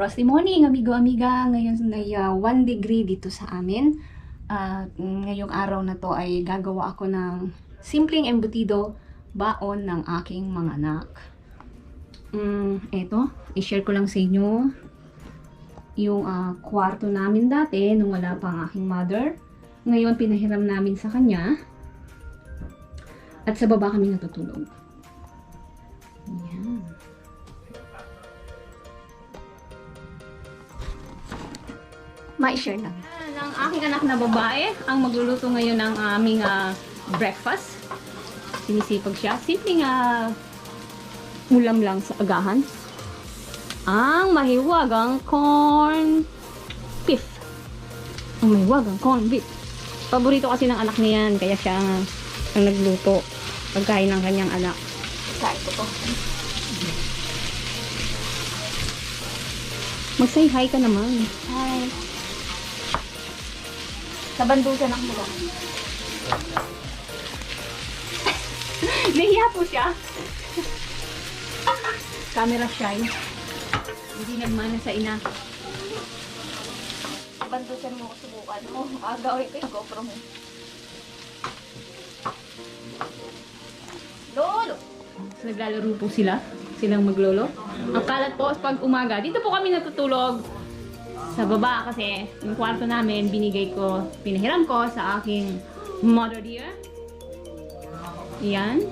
frosty morning, amigo-amiga. Ngayon ay 1 degree dito sa amin. At ngayong araw na to ay gagawa ako ng simpleng embutido baon ng aking mga anak. Eto, i-share ko lang sa inyo yung kwarto namin dati nung wala pa ang aking mother. Ngayon pinahiram namin sa kanya. At sa baba kami natutulog. Yan. Ma-share lang. Ang aking anak na babae ang magluluto ngayon ng aming breakfast. Sinisipag siya. Simpleng ulam lang sa agahan. Ang mahiwagang corn beef. Ang mahiwagang corn beef. Paborito kasi ng anak niya yan. Kaya siya ang nagluto. Pagkain ng kanyang anak. Kain ko to. Mag-say hi ka naman. Hi. Nabandusan ako mo. Nahiya po siya. Camera shy. Hindi nagmana sa ina. Bandusan mo, subukan mo. Gawin ko yung GoPro mo. Lolo! So, naglalaro po sila. Silang maglolo. Ang kalat po pag umaga. Dito po kami natutulog. Sa baba kasi yung kwarto namin pinahiram ko sa aking mother dear. Yan.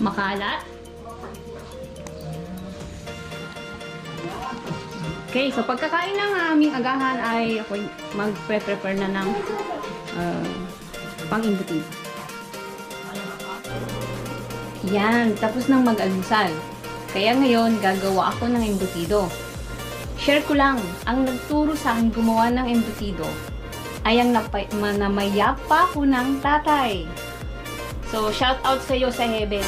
Makalat. Okay, so pagkakain ng aming agahan ay ako mag-prepare na ng pang-imbutido. Yan, tapos nang mag-almusal. Kaya ngayon, gagawa ako ng embutido. Share ko lang, ang nagturo sa akin gumawa ng embutido ay ang namayapa ko ng tatay. So, shout out sa iyo sa heaven.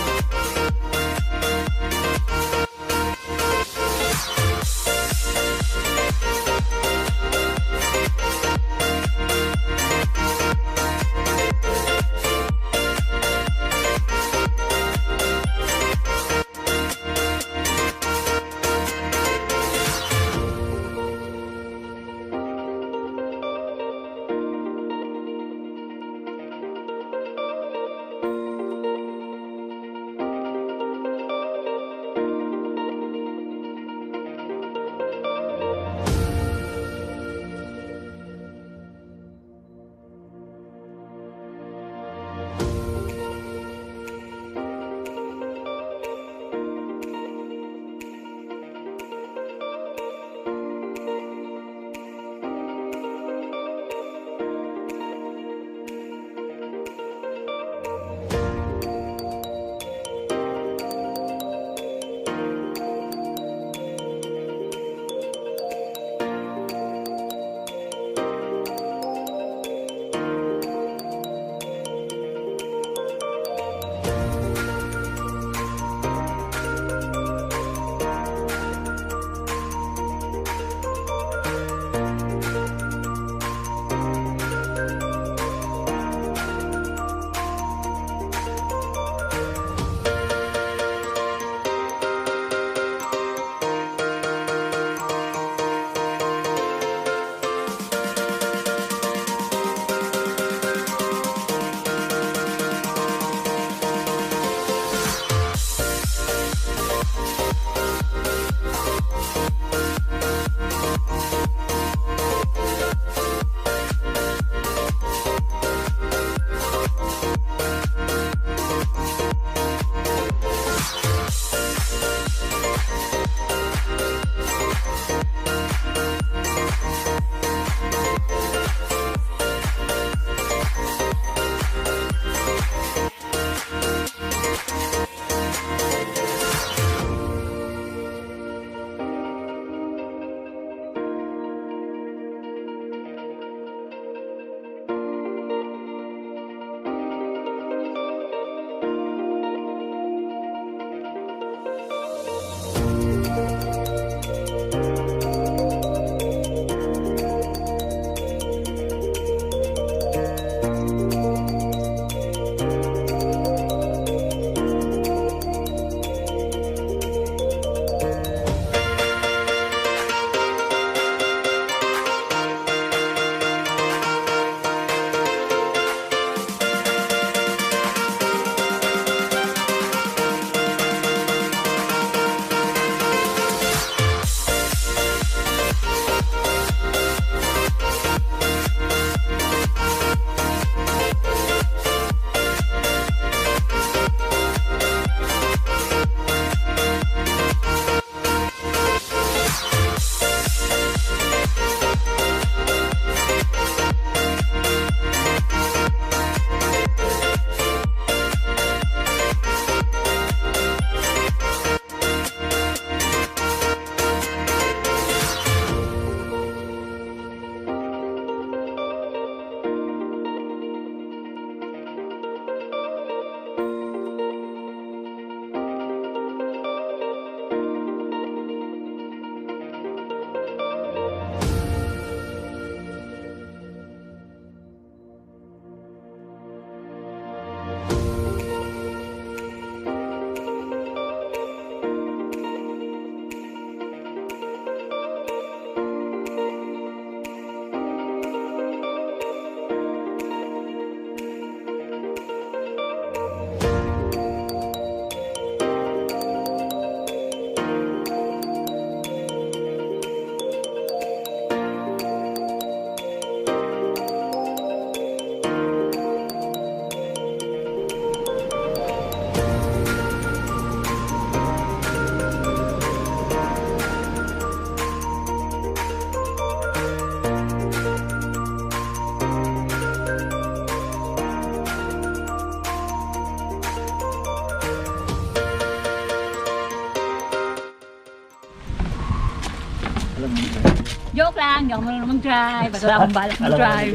Joke lang, hindi ako marunong mag-drive. At wala akong balak mag-drive.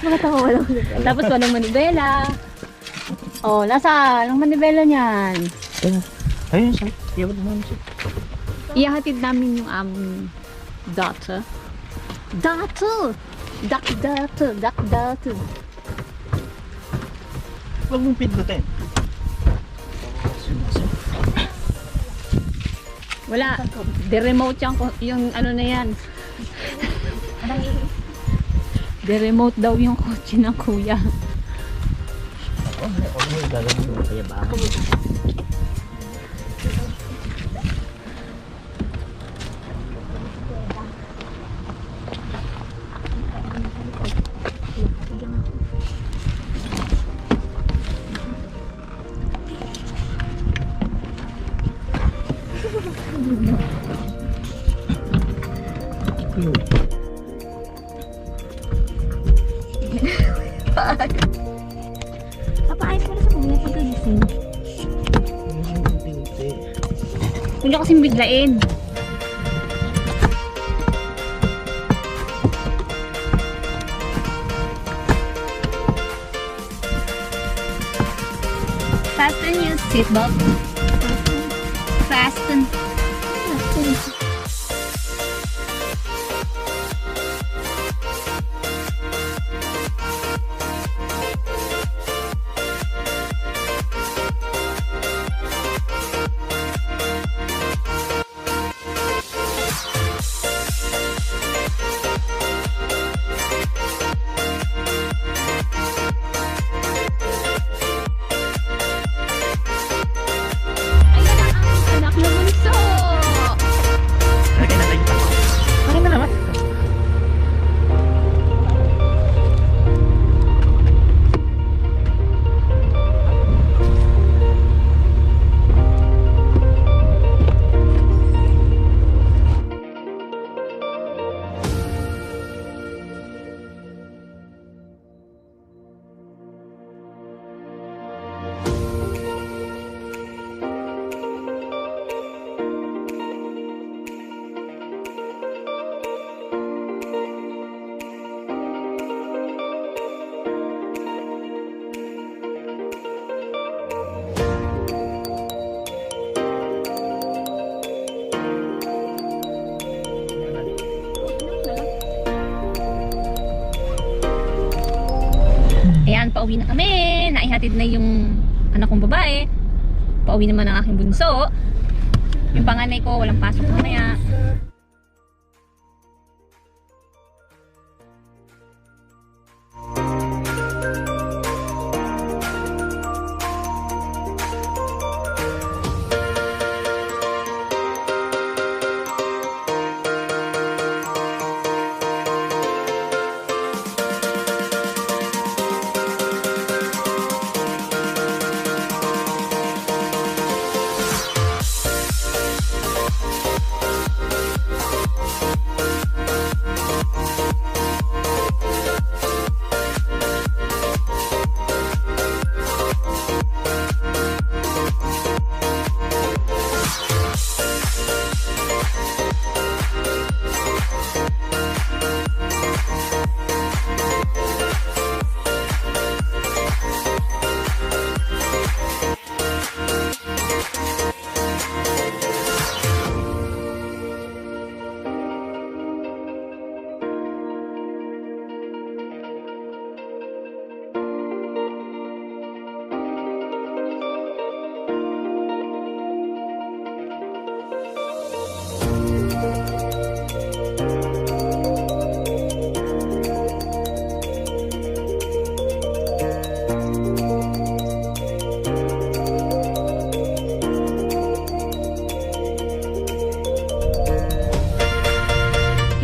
Mga tao walang Tapos walang manibela. Oh, nasa? Anong manibela niyan? Ayun siya. Iyabot naman siya. Ihahatid namin yung aming daughter. Daughter! Daughter. Huwag mong pindutin. Wala. The remote yung ano na yan. The remote daw yung kotse ng kuya. Huwag mo yung gagawin mo kaya ba? Papaayos mo na sa kuya pagkagising. Huwag niyo kasing biglain. Fasten your seatbelt. Fasten. Anak na bunso! Lagay na tayo. Bakit na naman? Ayan, pauwi na kami. Naihatid na yung anak kong babae. Pauwi naman ang aking bunso. Yung panganay ko, walang pasok mamaya.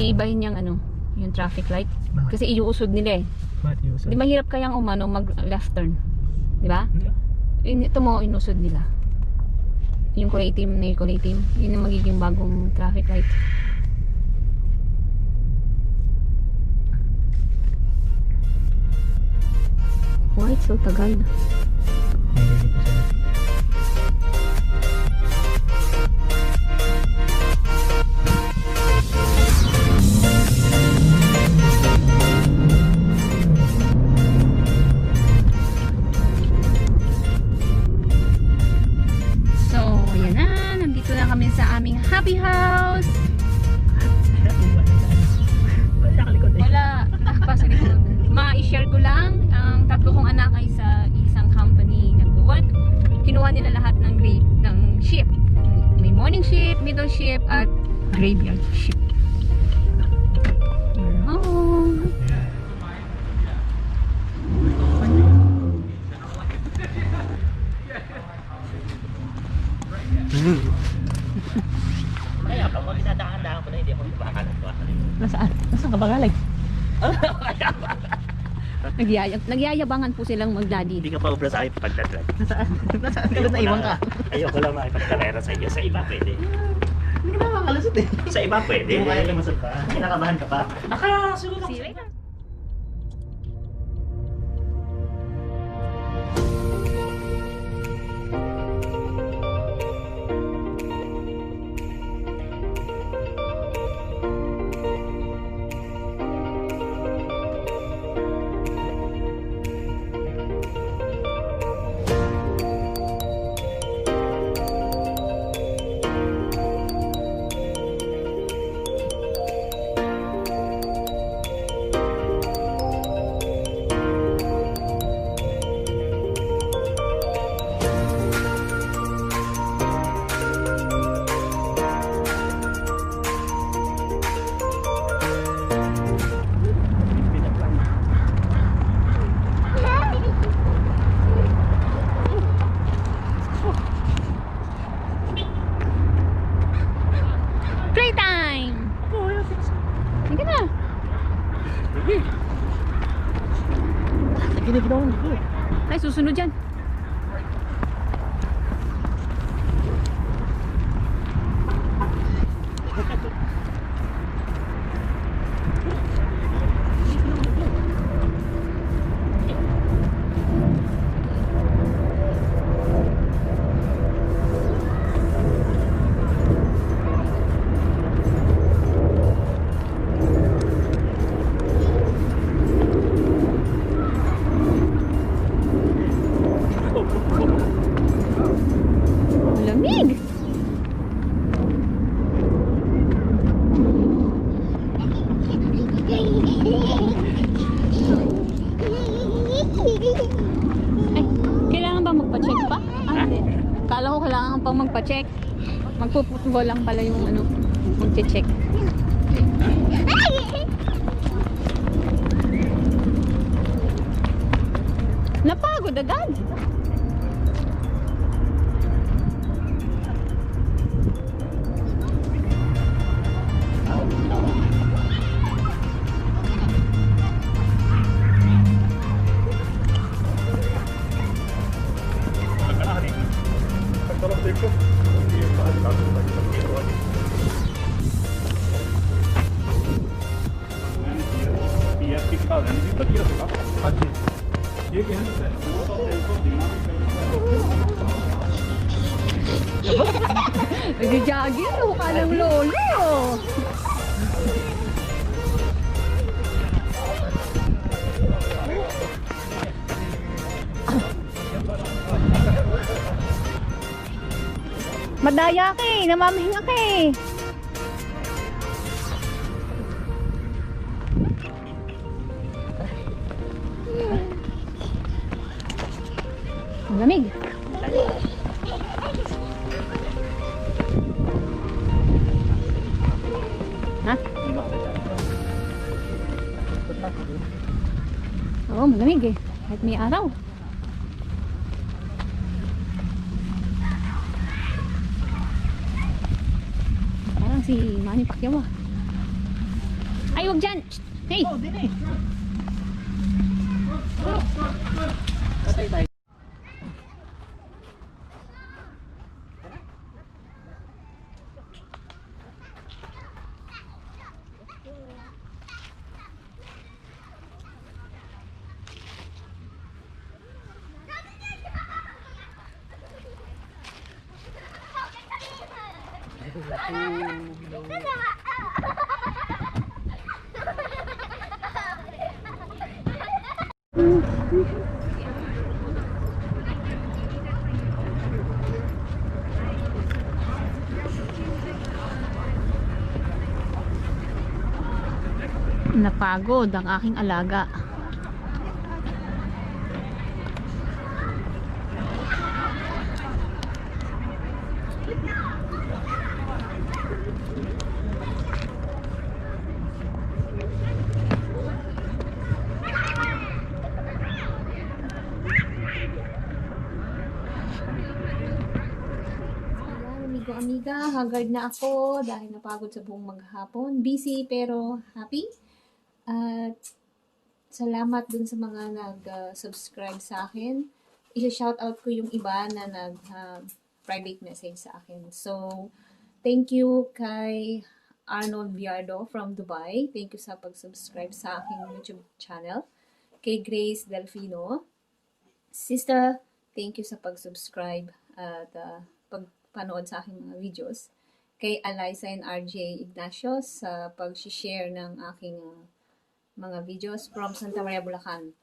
Iibahin niyang ano, yung traffic light. Kasi iuusod nila eh. Ba't yun? Di mahirap kayang umano mag left turn. Di ba? Hindi. Ito mo, inusod nila. Yung kulay itim na yung kulay itim. Yun ang magiging bagong traffic light. Why so tagal? Candle ship at graveyard ship. We're home. Kaya pa, kung dinadaan-daan ko na hindi ako kumakalat ko. Nasaan? Nasaan ka ba galing? Nagyayabangan po silang mag-daddy. Hindi ka pa ubra sa akin pagdadrive. Nasaan? Nasaan ka na iwan ka? Ayoko lang makipagkarera sa iyo. Sa iba pwede. Hindi ka makakalusot eh. Sa iba pwede. Hindi kaya lumusot pa. Kinakabahan ka pa. Nakasunod ako See you sa later. Playtime! Sige na. Nakinig na ako. Ay, susunod yan. Lamig! Ay, kailangan ba magpa-check pa? Hindi. Kala ko kailangan pang magpa-check. Magpuputbol lang pala yung ano, magche-check. Napagod agad. Nag-jogging, mukha ng lolo. Madaya ka eh, namamahinga ka eh. Ang lamig. Ha? Oo, malamig eh. Kahit may araw. Parang si Manny Pacquiao ah. Ay, huwag dyan! Hey! Oh, din eh. Napagod ang aking alaga. ko, amiga. Haggard na ako dahil napagod sa buong maghapon. Busy pero happy. At salamat dun sa mga nag-subscribe sa akin. I-shoutout ko yung iba na nag-private message sa akin. So, thank you kay Arnold Biardo from Dubai. Thank you sa pag-subscribe sa aking YouTube channel. Kay Grace Delfino. Sister, thank you sa pag-subscribe at pagpanood sa aking mga videos. Kay Eliza and RJ Ignacio sa pag-share ng aking mga videos from Santa Maria, Bulacan.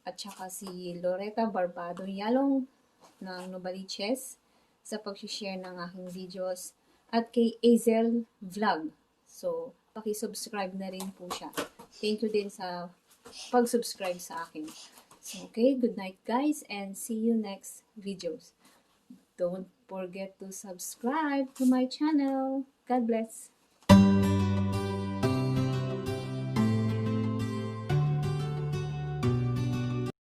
At saka si Loretta Barbado Yalong ng Novaliches sa pag-share ng aking videos. At kay Azel Vlog. So, paki-subscribe na rin po siya. Thank you din sa pag-subscribe sa akin. So, okay, good night guys and see you next videos. Don't forget to subscribe to my channel. God bless.